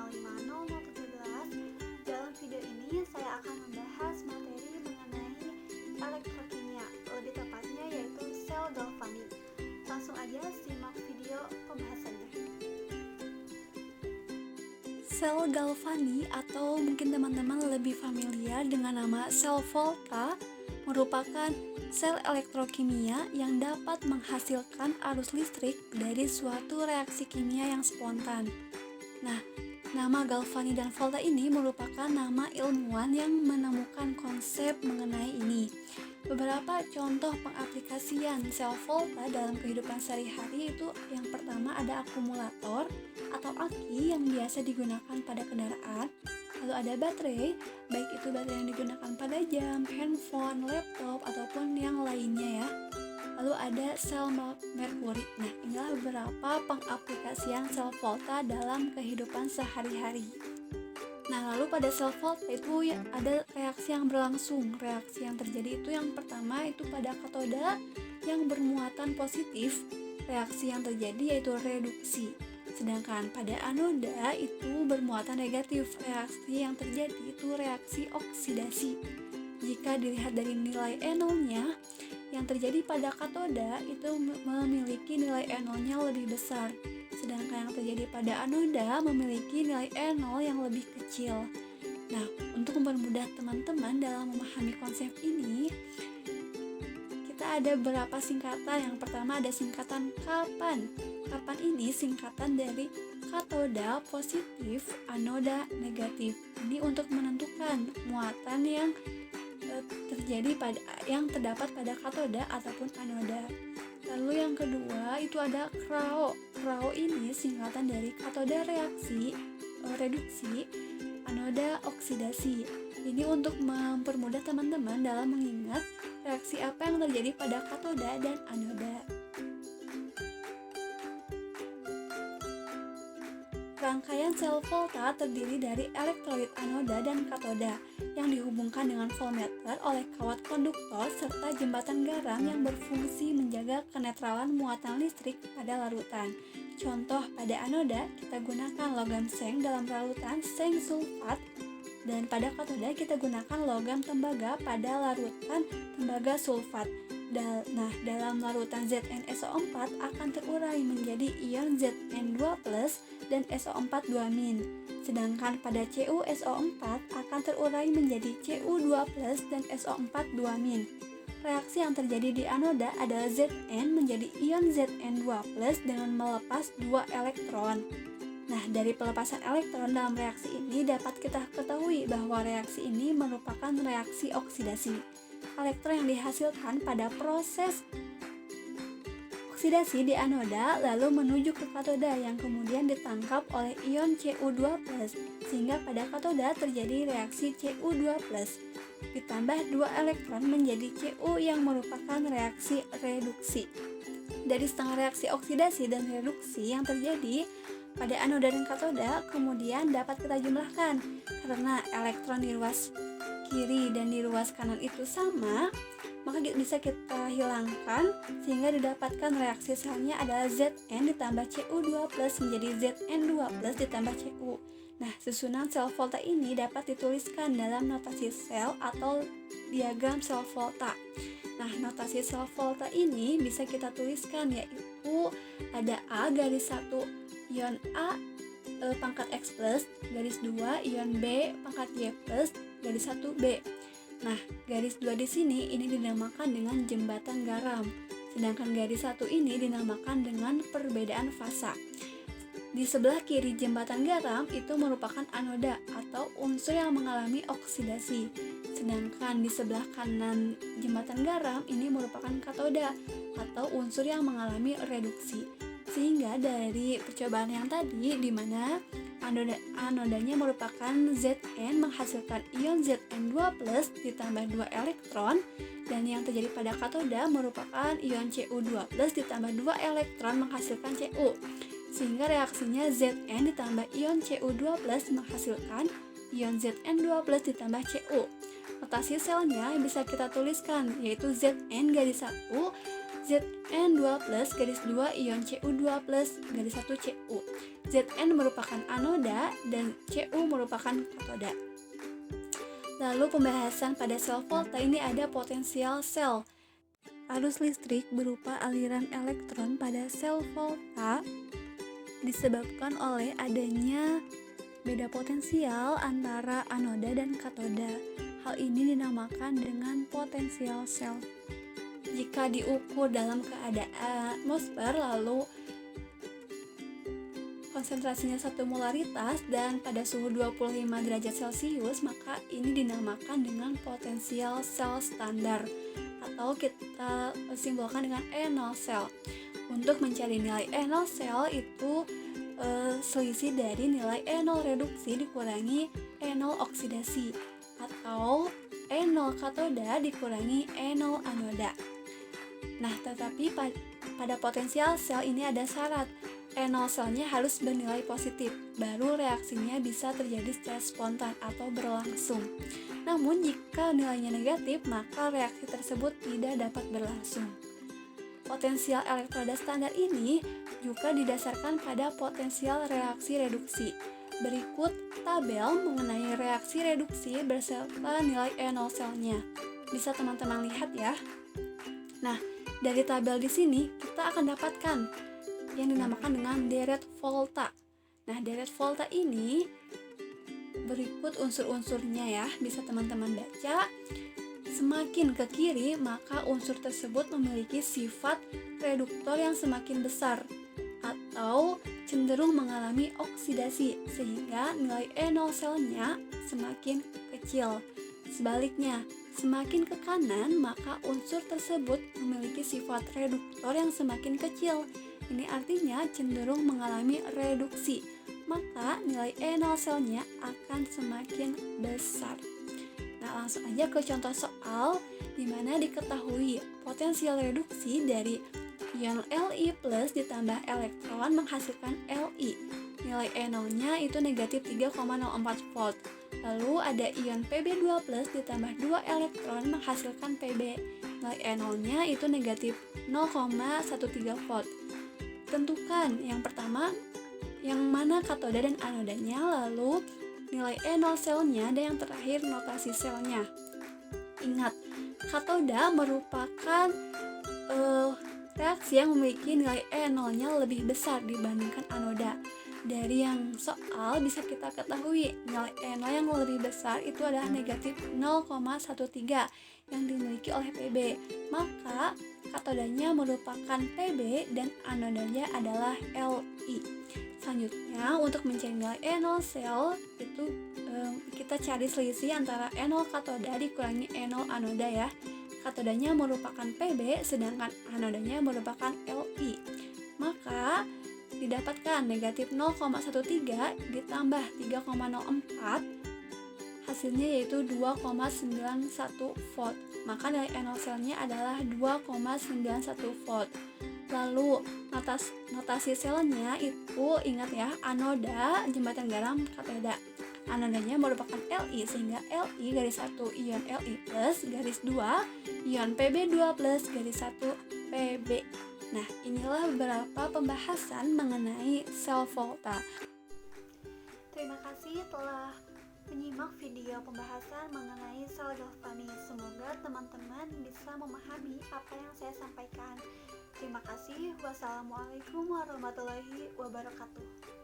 55017. Dalam video ini saya akan membahas materi mengenai elektrokimia, lebih tepatnya yaitu sel galvanik. Langsung aja simak video pembahasannya. Sel galvani atau mungkin teman-teman lebih familiar dengan nama sel Volta merupakan sel elektrokimia yang dapat menghasilkan arus listrik dari suatu reaksi kimia yang spontan. Nah, nama Galvani dan Volta ini merupakan nama ilmuwan yang menemukan konsep mengenai ini. Beberapa contoh pengaplikasian sel Volta dalam kehidupan sehari-hari itu yang pertama ada akumulator atau aki yang biasa digunakan pada kendaraan. Lalu ada baterai, baik itu baterai yang digunakan pada jam, handphone, laptop, ataupun yang lainnya ya. Lalu ada sel merkuri. Nah, inilah beberapa pengaplikasian sel Volta dalam kehidupan sehari-hari. Nah, lalu pada sel Volta itu ada reaksi yang berlangsung. Reaksi yang terjadi itu yang pertama itu pada katoda yang bermuatan positif. Reaksi yang terjadi yaitu reduksi. Sedangkan pada anoda itu bermuatan negatif. Reaksi yang terjadi itu reaksi oksidasi. Jika dilihat dari nilai E0-nya, yang terjadi pada katoda itu memiliki nilai E0-nya lebih besar. Sedangkan yang terjadi pada anoda memiliki nilai E0 yang lebih kecil. Nah, untuk mempermudah teman-teman dalam memahami konsep ini, kita ada beberapa singkatan. Yang pertama ada singkatan kapan. Kapan ini singkatan dari katoda positif, anoda negatif. Ini untuk menentukan muatan yang terdapat pada katoda ataupun anoda. Lalu yang kedua itu ada krao. Krao ini singkatan dari katoda reduksi, anoda oksidasi. Ini untuk mempermudah teman-teman dalam mengingat reaksi apa yang terjadi pada katoda dan anoda. Rangkaian sel Volta terdiri dari elektrolit anoda dan katoda yang dihubungkan dengan voltmeter oleh kawat konduktor serta jembatan garam yang berfungsi menjaga kenetralan muatan listrik pada larutan. Contoh pada anoda kita gunakan logam seng dalam larutan seng sulfat, dan pada katoda kita gunakan logam tembaga pada larutan tembaga sulfat. Nah, dalam larutan ZnSO4 akan terurai menjadi ion Zn2+ dan SO4 2-. Sedangkan pada CuSO4 akan terurai menjadi Cu2+ dan SO4 2-. Reaksi yang terjadi di anoda adalah Zn menjadi ion Zn2+ dengan melepas 2 elektron. Nah, dari pelepasan elektron dalam reaksi ini dapat kita ketahui bahwa reaksi ini merupakan reaksi oksidasi. Elektron yang dihasilkan pada proses oksidasi di anoda lalu menuju ke katoda yang kemudian ditangkap oleh ion Cu2+, sehingga pada katoda terjadi reaksi Cu2+, ditambah 2 elektron menjadi Cu yang merupakan reaksi reduksi. Dari setengah reaksi oksidasi dan reduksi yang terjadi pada anoda dan katoda kemudian dapat kita jumlahkan karena elektron di ruas kiri dan di ruas kanan itu sama, maka bisa kita hilangkan sehingga didapatkan reaksi selnya adalah Zn ditambah Cu2+ menjadi Zn2+ ditambah Cu. Nah, susunan sel Volta ini dapat dituliskan dalam notasi sel atau diagram sel Volta. Nah, notasi sel Volta ini bisa kita tuliskan yaitu ada A garis 1 ion A pangkat X+, garis 2 ion B pangkat Y+, garis 1 B. Nah, garis 2 di sini ini dinamakan dengan jembatan garam. Sedangkan garis 1 ini dinamakan dengan perbedaan fasa. Di sebelah kiri jembatan garam itu merupakan anoda atau unsur yang mengalami oksidasi. Sedangkan di sebelah kanan jembatan garam ini merupakan katoda atau unsur yang mengalami reduksi. Sehingga dari percobaan yang tadi di mana anodanya merupakan Zn menghasilkan ion Zn2+ ditambah 2 elektron, dan yang terjadi pada katoda merupakan ion Cu2+ ditambah 2 elektron menghasilkan Cu. Sehingga reaksinya Zn ditambah ion Cu2+ menghasilkan ion Zn2+ ditambah Cu. Notasi selnya bisa kita tuliskan yaitu Zn garis 1 Zn2+ garis 2 ion Cu2+ garis 1 Cu. Zn merupakan anoda dan Cu merupakan katoda. Lalu pembahasan pada sel volta ini ada potensial sel. Arus listrik berupa aliran elektron pada sel volta disebabkan oleh adanya beda potensial antara anoda dan katoda. Hal ini dinamakan dengan potensial sel. Jika diukur dalam keadaan atmosfer lalu konsentrasinya 1 molaritas dan pada suhu 25 derajat Celcius, maka ini dinamakan dengan potensial sel standar atau kita simbolkan dengan E0 sel. Untuk mencari nilai E0 sel itu selisih dari nilai E0 reduksi dikurangi E0 oksidasi atau E0 katoda dikurangi E0 anoda. Nah, tetapi pada potensial sel ini ada syarat. E0 selnya harus bernilai positif, baru reaksinya bisa terjadi secara spontan atau berlangsung. Namun jika nilainya negatif, maka reaksi tersebut tidak dapat berlangsung. Potensial elektroda standar ini juga didasarkan pada potensial reaksi reduksi. Berikut tabel mengenai reaksi reduksi beserta nilai E0 selnya. Bisa teman-teman lihat ya. Nah, dari tabel di sini kita akan dapatkan yang dinamakan dengan deret volta. Nah, deret volta ini berikut unsur-unsurnya ya, bisa teman-teman baca. Semakin ke kiri, maka unsur tersebut memiliki sifat reduktor yang semakin besar atau cenderung mengalami oksidasi sehingga nilai E0 selnya semakin kecil. Sebaliknya, semakin ke kanan, maka unsur tersebut memiliki sifat reduktor yang semakin kecil. Ini artinya cenderung mengalami reduksi, maka nilai E0 selnya akan semakin besar. Nah, langsung aja ke contoh soal di mana diketahui potensial reduksi dari ion Li plus ditambah elektron menghasilkan Li. Nilai E0-nya itu negatif 3,04 volt. Lalu ada ion Pb2 plus ditambah 2 elektron menghasilkan Pb. Nilai E0-nya itu negatif 0,13 volt. Tentukan yang pertama yang mana katoda dan anodanya, lalu nilai E0 selnya, dan yang terakhir notasi selnya. Ingat, katoda merupakan reaksi yang memiliki nilai E0-nya lebih besar dibandingkan anoda. Dari yang soal bisa kita ketahui nilai E0 yang lebih besar itu adalah negatif 0,13 yang dimiliki oleh Pb. Maka katodanya merupakan Pb dan anodanya adalah Li. Selanjutnya, untuk mencari nilai E0 sel itu kita cari selisih antara E0 katoda dikurangi E0 anoda ya. Katodanya merupakan Pb sedangkan anodanya merupakan Li. Maka didapatkan negatif 0,13 ditambah 3,04, hasilnya yaitu 2,91 volt. Maka nilai E0 selnya adalah 2,91 volt. Lalu notasi selnya itu ingat ya, anoda jembatan garam katoda. Anodanya merupakan Li sehingga Li garis 1 ion Li plus garis 2 ion Pb2 plus garis 1 Pb. Nah, inilah beberapa pembahasan mengenai sel volta. Terima kasih telah menyimak video pembahasan mengenai sel galvanis. Semoga teman-teman bisa memahami apa yang saya sampaikan. Terima kasih. Wassalamualaikum warahmatullahi wabarakatuh.